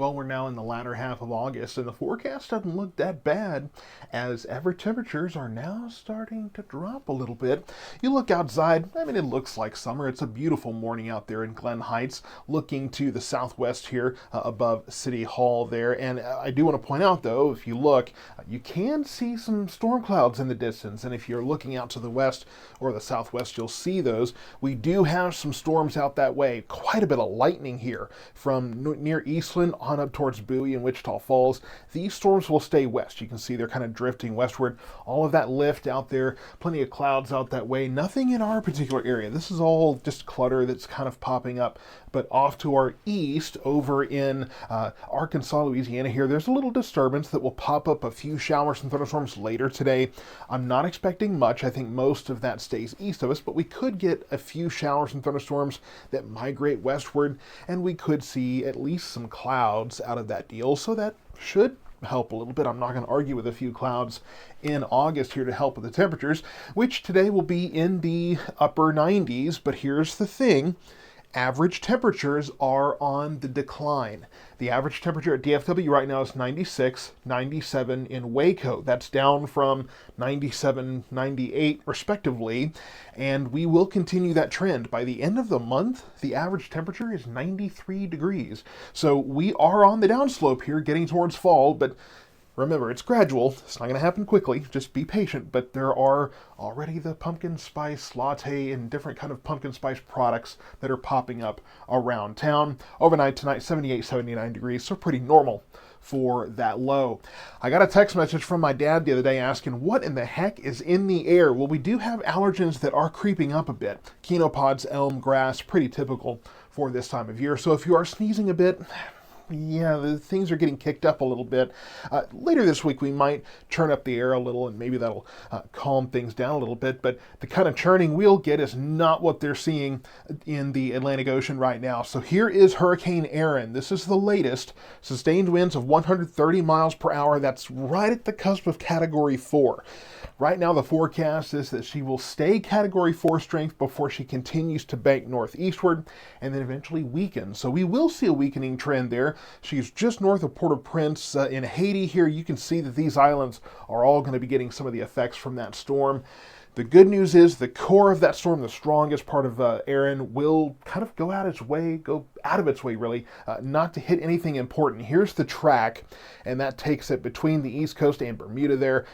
Well, we're now in the latter half of August, and the forecast doesn't look that bad as average temperatures are now starting to drop a little bit. You look outside, I mean, it looks like summer. It's a beautiful morning out there in Glen Heights, looking to the southwest here above City Hall there. And I do want to point out, though, if you look, you can see some storm clouds in the distance. And if you're looking out to the west or the southwest, you'll see those. We do have some storms out that way. Quite a bit of lightning here from near Eastland on up towards Bowie and Wichita Falls. These storms will stay west. You can see they're kind of drifting westward. All of that lift out there, plenty of clouds out that way. Nothing in our particular area. This is all just clutter that's kind of popping up. But off to our east, over in Arkansas, Louisiana here, there's a little disturbance that will pop up a few showers and thunderstorms later today. I'm not expecting much. I think most of that stays east of us, but we could get a few showers and thunderstorms that migrate westward, and we could see at least some clouds out of that deal, so that should help a little bit. I'm not going to argue with a few clouds in August here to help with the temperatures, which today will be in the upper 90s, but here's the thing. Average temperatures are on the decline. The average temperature at DFW right now is 96, 97 in Waco. That's down from 97, 98 respectively, and we will continue that trend. By the end of the month, the average temperature is 93 degrees. So we are on the downslope here, getting towards fall, but remember, it's gradual. It's not going to happen quickly. Just be patient. But there are already the pumpkin spice latte and different kind of pumpkin spice products that are popping up around town. Overnight tonight, 78, 79 degrees, so pretty normal for that low. I got a text message from my dad the other day asking what in the heck is in the air. Well, we do have allergens that are creeping up a bit. Chenopods, elm, grass, pretty typical for this time of year. So if you are sneezing a bit, yeah, the things are getting kicked up a little bit. Later this week, we might turn up the air a little, and maybe that'll calm things down a little bit. But the kind of churning we'll get is not what they're seeing in the Atlantic Ocean right now. So here is Hurricane Erin. This is the latest. Sustained winds of 130 miles per hour. That's right at the cusp of Category 4. Right now, the forecast is that she will stay Category 4 strength before she continues to bank northeastward and then eventually weaken. So we will see a weakening trend there. She's just north of Port-au-Prince in Haiti here. You can see that these islands are all going to be getting some of the effects from that storm. The good news is the core of that storm, the strongest part of Erin, will kind of go out of its way, really, not to hit anything important. Here's the track, and that takes it between the East Coast and Bermuda there.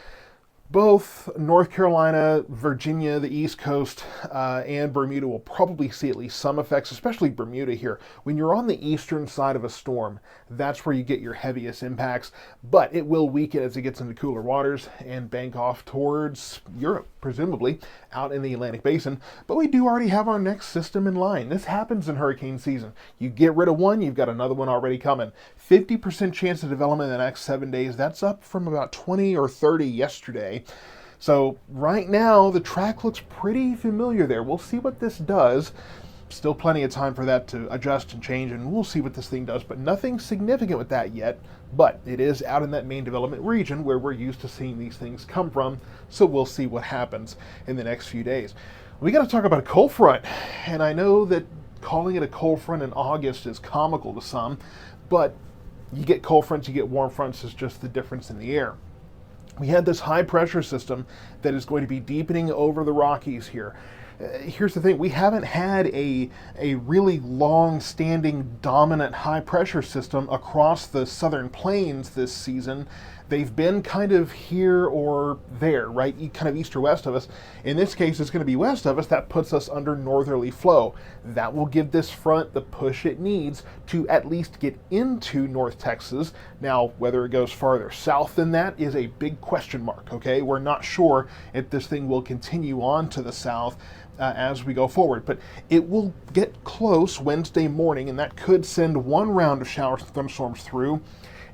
Both North Carolina, Virginia, the East Coast, and Bermuda will probably see at least some effects, especially Bermuda here. When you're on the eastern side of a storm, that's where you get your heaviest impacts, but it will weaken as it gets into cooler waters and bank off towards Europe, presumably, out in the Atlantic Basin. But we do already have our next system in line. This happens in hurricane season. You get rid of one, you've got another one already coming. 50% chance of development in the next 7 days. That's up from about 20 or 30 yesterday. So right now, the track looks pretty familiar there. We'll see what this does. Still plenty of time for that to adjust and change, and we'll see what this thing does, but nothing significant with that yet. But it is out in that main development region where we're used to seeing these things come from, so we'll see what happens in the next few days. We got to talk about a cold front, and I know that calling it a cold front in August is comical to some, but you get cold fronts, you get warm fronts, is just the difference in the air. We had this high pressure system that is going to be deepening over the Rockies here. Here's the thing, we haven't had a really long-standing dominant high pressure system across the southern plains this season. They've been kind of here or there, right? Kind of east or west of us. In this case, it's going to be west of us. That puts us under northerly flow. That will give this front the push it needs to at least get into North Texas. Now, whether it goes farther south than that is a big question mark, okay? We're not sure if this thing will continue on to the south as we go forward, but it will get close Wednesday morning, and that could send one round of showers and thunderstorms through,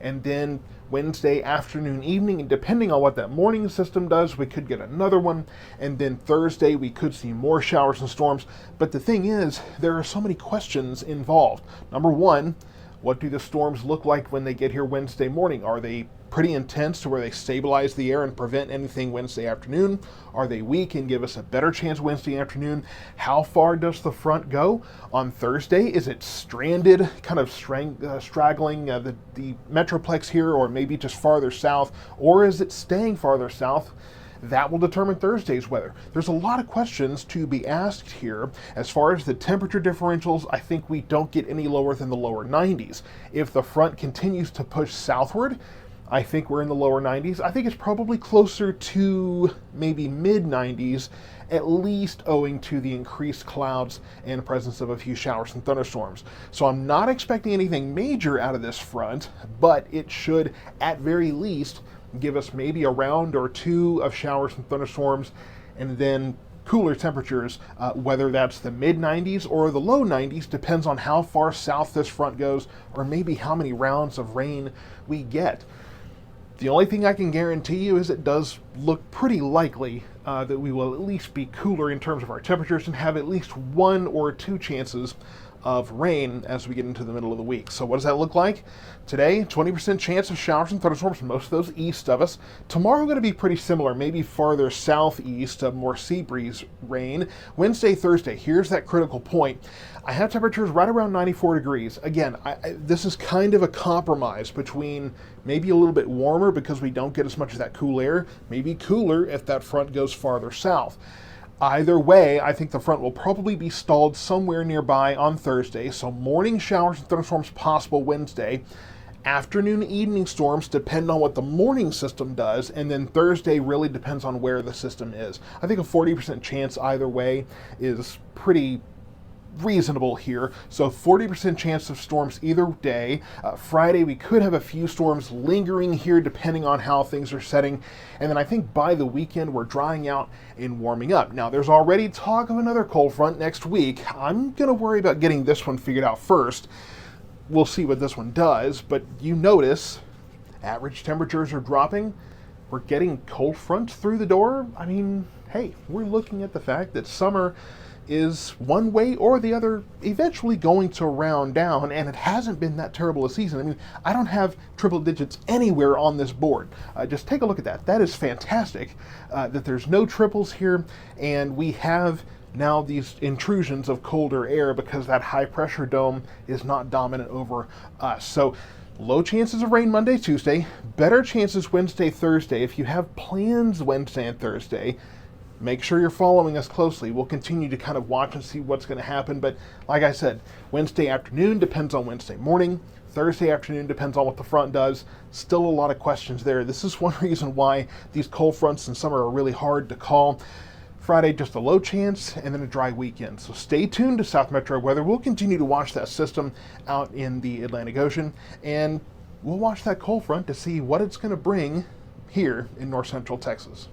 and then Wednesday afternoon, evening, and depending on what that morning system does, we could get another one, and then Thursday we could see more showers and storms. But the thing is, there are so many questions involved. Number one, what do the storms look like when they get here Wednesday morning? Are they pretty intense to where they stabilize the air and prevent anything Wednesday afternoon? Are they weak and give us a better chance Wednesday afternoon? How far does the front go on Thursday? Is it stranded, kind of straggling the Metroplex here, or maybe just farther south? Or is it staying farther south? That will determine Thursday's weather. There's a lot of questions to be asked here. As far as the temperature differentials, I think we don't get any lower than the lower 90s. If the front continues to push southward, I think we're in the lower 90s. I think it's probably closer to maybe mid 90s, at least owing to the increased clouds and presence of a few showers and thunderstorms. So I'm not expecting anything major out of this front, but it should, at very least, give us maybe a round or two of showers and thunderstorms, and then cooler temperatures, whether that's the mid 90s or the low 90s, depends on how far south this front goes, or maybe how many rounds of rain we get. The only thing I can guarantee you is it does look pretty likely that we will at least be cooler in terms of our temperatures and have at least one or two chances of rain as we get into the middle of the week. So what does that look like? Today, 20% chance of showers and thunderstorms, most of those east of us. Tomorrow going to be pretty similar, maybe farther southeast, more sea breeze rain. Wednesday, Thursday, here's that critical point. I have temperatures right around 94 degrees. Again, this is kind of a compromise between maybe a little bit warmer because we don't get as much of that cool air, maybe cooler if that front goes farther south. Either way, I think the front will probably be stalled somewhere nearby on Thursday, so morning showers and thunderstorms possible Wednesday. Afternoon, evening storms depend on what the morning system does, and then Thursday really depends on where the system is. I think a 40% chance either way is pretty reasonable here. So 40% chance of storms either day. Friday, we could have a few storms lingering here depending on how things are setting. And then I think by the weekend, we're drying out and warming up. Now, there's already talk of another cold front next week. I'm going to worry about getting this one figured out first. We'll see what this one does, but you notice average temperatures are dropping. We're getting cold fronts through the door. I mean, hey, we're looking at the fact that summer is one way or the other eventually going to round down, and it hasn't been that terrible a season. I mean, I don't have triple digits anywhere on this board. Just take a look at that. That is fantastic that there's no triples here, and we have now these intrusions of colder air because that high pressure dome is not dominant over us. So low chances of rain Monday, Tuesday, better chances Wednesday, Thursday. If you have plans Wednesday and Thursday, make sure you're following us closely. We'll continue to kind of watch and see what's going to happen. But like I said, Wednesday afternoon depends on Wednesday morning. Thursday afternoon depends on what the front does. Still a lot of questions there. This is one reason why these cold fronts in summer are really hard to call. Friday, just a low chance, and then a dry weekend. So stay tuned to South Metro Weather. We'll continue to watch that system out in the Atlantic Ocean, and we'll watch that cold front to see what it's going to bring here in north central Texas.